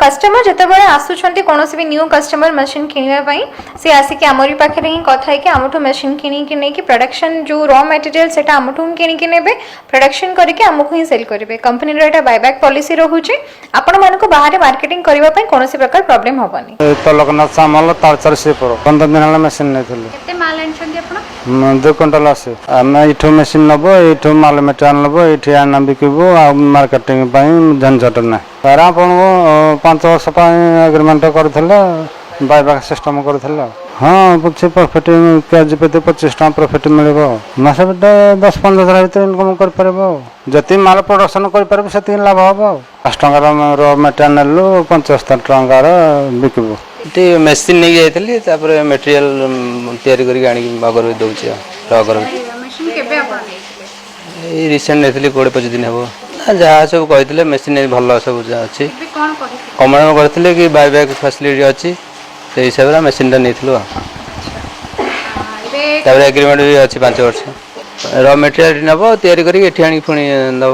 Customer जितेबाला आसुंच कौन भी new customer machine किणापी सी आसिक आमरी पाखे ही कथा है आमठू मशीन कि प्रोडक्शन जो रॉ मटेरियल से आमठू किणिकी ने प्रोडक्शन करके आमको ही सेल करेंगे कंपनी यहाँ बायबैक पॉलिसी रोचे आपण मानक बाहर मार्केटिंग करने कौन प्रकार प्रोब्लेम हेनी। तो लोकनाथ सामल तालचर सीपुर 15 दिन मेसीन नहीं माल आन 2 क्विंटल आसे आम ये मेसीन नब ये माल मेटेरियल नब ये आना बिकबू मार्केटिंग झंझट ना सारा आपन 5 वर्ष एग्रीमेंट करते बायबैक सिस्टम करते हाँ कुछ प्रॉफिट केजी प्रति 25 टका प्रॉफिट मिले मस 10-15 हजार भर इनकम कर माल प्रोडक्शन कर लाभ हम 5 टकार रो मेटेरियल नेलु 75 टकार बिकबू ये मेसीन नहीं जाइए मेटेरियल तैयारी करके दौचे रिसेंट नहीं 20-25 दिन हम जहाँ सब कहते मेसीन भल सब अच्छी कमेंट करते कि बायबैक फैसिलिटी अच्छी से हिसाब से मेसीन नहीं एग्रीमेंट भी अच्छी 5 वर्ष रॉ मटेरियल नब तैयारी करके पुणी दब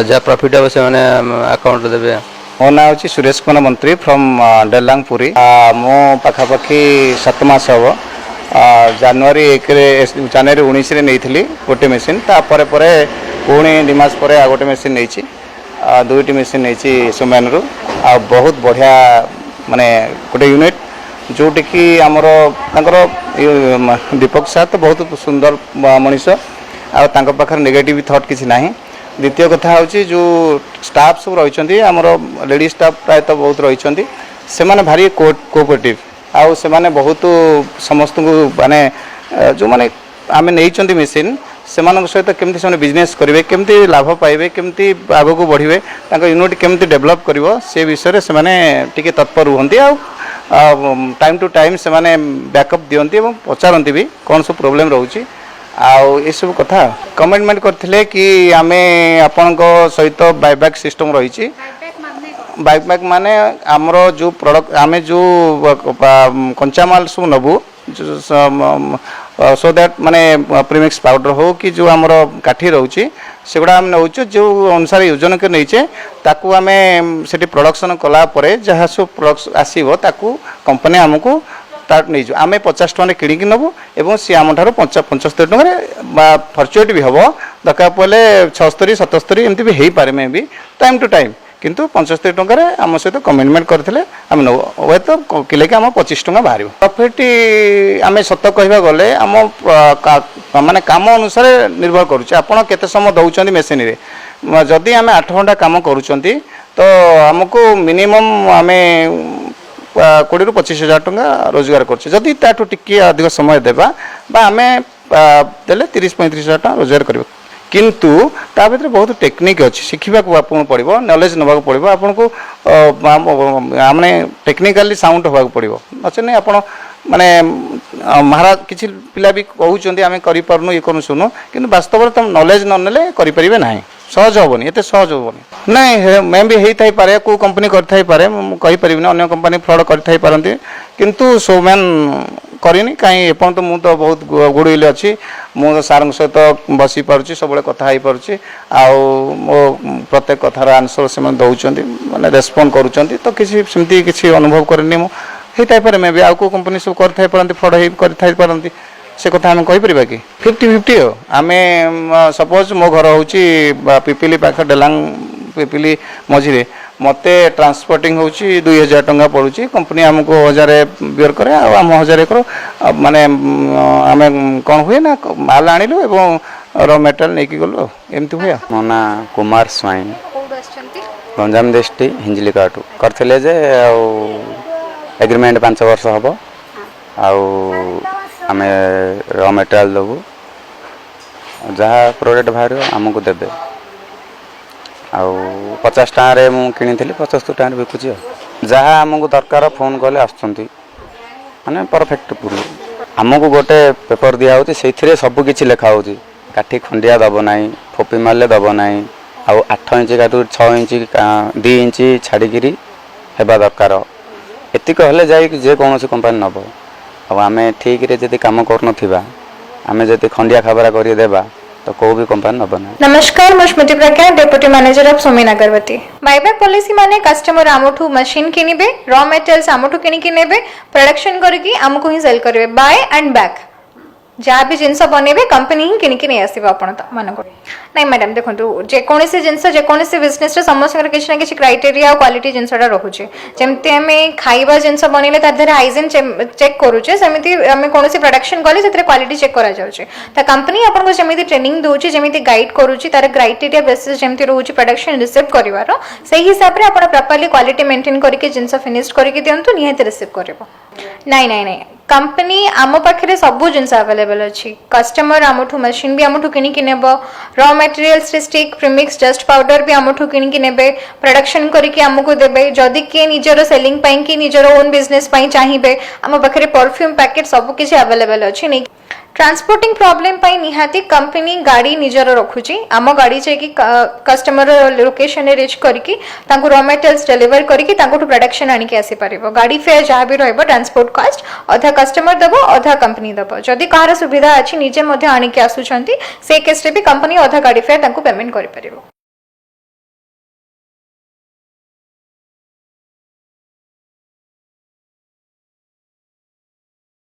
जहाँ प्रॉफिट हम से अकाउंट देवे। मो ना हूँ सुरेश कुमार मंत्री फ्रॉम डेलांगपुरी मो पखापाखि 7 मास हम जनवरी 19 नहीं गोटे मेसीन तापर पुणी 2 मास पर आ गोटे मेसीन नहीं 2टी मेसीन नहीं सुमैन रु बहुत बढ़िया माने गोटे यूनिट जोटी कि आमर दीपक सार तो बहुत सुंदर मनीष आखर नेगेटिव थॉट किसी ना। द्वितीय कथा हूँ जो स्टाफ सब रही आमर लेडी स्टाफ प्रायत बहुत रही से माने भारी कोऑपरेटिव आउ से माने बहुत समस्त को माने जो माने आम नहीं मेसीन से सहित केमती से बिजनेस करेंगे केमती लाभ पाइबे केमती आग को बढ़े यूनिट केमती डेवलप कर से विषय से माने टिके तत्पर रुहंती टाइम टू टाइम से माने बैकअप दियंती और पचारती भी कौन सब प्रोब्लेम रोचे आउ ये सब कथा कमिटमेंट करथिले कि आमे आपन को सहित बायबैक सिस्टम रही बायबैक माने आमर जो प्रोडक्ट आमे जो कंचा माल सब नबू सो दैट माने प्रीमिक्स पाउडर हो कि जो आमर काठी रोचे सेगुड़ा आम नौ जो अनुसार योजन के नहींचे ताकू आमे सेठी प्रोडक्शन कला परे जहाँ सब प्रोडक्ट आसीबो ताकू कंपनी आमको तार नहीं जो आमे 50 टका किणिकी नबू एवं सी आम ठार 75 टका फर्चुएट भी हम दरकार पड़े 76-77 एमती भी हो पारे मे भी टाइम टू टाइम किंतु 75 टकर आम सहित कमिटमेंट करते आम नौ हे तो किले आम 25 टका बाहर प्रॉफिट आम सत कह गले आम माने काम अनुसार निर्भर करुचे आपड़ केते समय दौरान मेसीन जदि आम 8 घंटा काम करुँच तो आमको मिनिमम आम 20-25 हजार टका रोजगार करुँचे टी अधिक समय देवा आम देले 30-35 हजार टका रोजगार कर किंतु ता भीतर बहुत टेक्निक अच्छी शिखा आपको पड़ो नॉलेज नवा पड़ो आपन को माने टेक्निकाली साउंड होगा पड़ो अच्छे नहीं आप माने महाराज किसी पिला भी कहते आम करूँ ये करूँ शुणु कि वास्तव में तुम नॉलेज न नेले करें ना सहज हेनी एत सहज हेनी ना मैं भी होता ही पारे को कंपनी करता पारे कहीपर अन्य कंपनी फ्रॉड करता पारती किंतु सोमैन करनी कहीं एपर्त तो मुझे बहुत गुड़िल अच्छी मु सार सहित बसी पार्टी सब कथा हो पार्टी मो प्रत्येक कथार आंसर से दौरान मैंने रेस्पॉन्ड करुँच तो किसी सेमती किसी अनुभव करनी मुझे टाइप मे भी आउ कंपनी सब करता पारती फ्रॉड कर पारती से कथा आम कहीपर कि 50-50 हो आम सपोज मो घर हूँ पिपिली पाख डेलांग पिपिली मझे मते ट्रांसपोर्टिंग हूँ 2000 टका पड़ुची कंपनी आमको 1000 बियर करे आम 1000 कर माने आम कौन हुए ना माल आणिलु एवं रॉ मटेरियल नहीं गलु एमती हुए। मो ना कुमार स्वाइन गंजाम डिस्ट्रिक्ट हिंजली काटू करथिले जे एग्रीमेंट 5 वर्ष हम आम रॉ मटेरियल देवु जहाँ प्रोडक्ट बाहर आमको देवे आउ 50 टकर मुझे किनी 75 टकर बिकुची जहाँ आमको दरकार फोन कले आसने परफेक्ट पूर्ण आमको गोटे पेपर दिखाई से सबकि लिखा हो काठी खंडिया दब ना फोपी मारे दब ना आउ 8 इंच काटू 6 इंच 2 इंच छाड़ी हेबा दरकार एतिक हेले जाए जेकोसी कंपानी नब आम ठीक रे जदि काम कर आम जदि खंडिया खबरा करदेबा तो कोई भी कंपनी नब ना। नमस्कार मु स्मृति प्रज्ञा डेप्यूटी मैनेजर ऑफ सोमीन अगरबत्ती। बायबैक पॉलिसी माने कस्टमर आमठू मशीन किनिबे रॉ मटेरियल्स आमठू किनिकी नेबे प्रोडक्शन करके आमको ही सेल करेंगे बाय एंड बैक जहाँ भी जिनस बनइबे कंपनी ही किनिकी नहीं आसो आपण मान नहीं मैडम देखो जेकोसी जिनस जेकोसी बिजनेस समस्त किसी ना किसी क्राइटेरिया क्वालिटी जिनसा रोचे जमती आम खाଇବା जिनस बनइले तार हाइजीन चेक करुचे सेमती आम कौन प्रोडक्शन कले से क्वालिटी चेक करा जाउचे ता कंपनी आपको जमी ट्रेनिंग दूची जमी गाइड करुची तार क्राइटेरिया बेसिस जमी रोचे प्रोडक्शन रिसीव कर से हिसाब से आप प्रॉपर्ली क्वालिटी मेंटेन करके जिनस फिनिश करके दिंतु निहाती रिसीव कर नहीं नहीं नहीं कंपनी आम पाखे सबू जिनस अवेलेबल अच्छी कस्टमर आमठू मशीन भी आमठू किनिकी नेब raw materials stick premix dust powder भी आमठू किनिकी नेबे प्रोडक्शन करके आमको देबे जदि किए निजर सेलिंग पाई कि निजर ओन बिजनेस पाई चाहिए आम पाखे परफ्यूम पैकेट सब किसी अवेलेबल अच्छी नहीं ट्रांसपोर्टिंग प्रॉब्लम पाई निहाती कंपनी गाड़ी निजर रखुची आम गाड़ी जाकि कस्टमर लोकेशन रिच करके रॉ मटेरियल्स डिलीवर करके प्रोडक्शन आनिक आसी पारिबो गाड़ी फेयर जहाँ भी रहिबो ट्रांसपोर्ट कॉस्ट अधा कस्टमर दबो अधा कंपनी दबो जदि कहार सुविधा अच्छी निजे आनिक आसुचंती से केस रे भी कंपनी अधा गाड़ी फेयर पेमेंट करि पारिबो।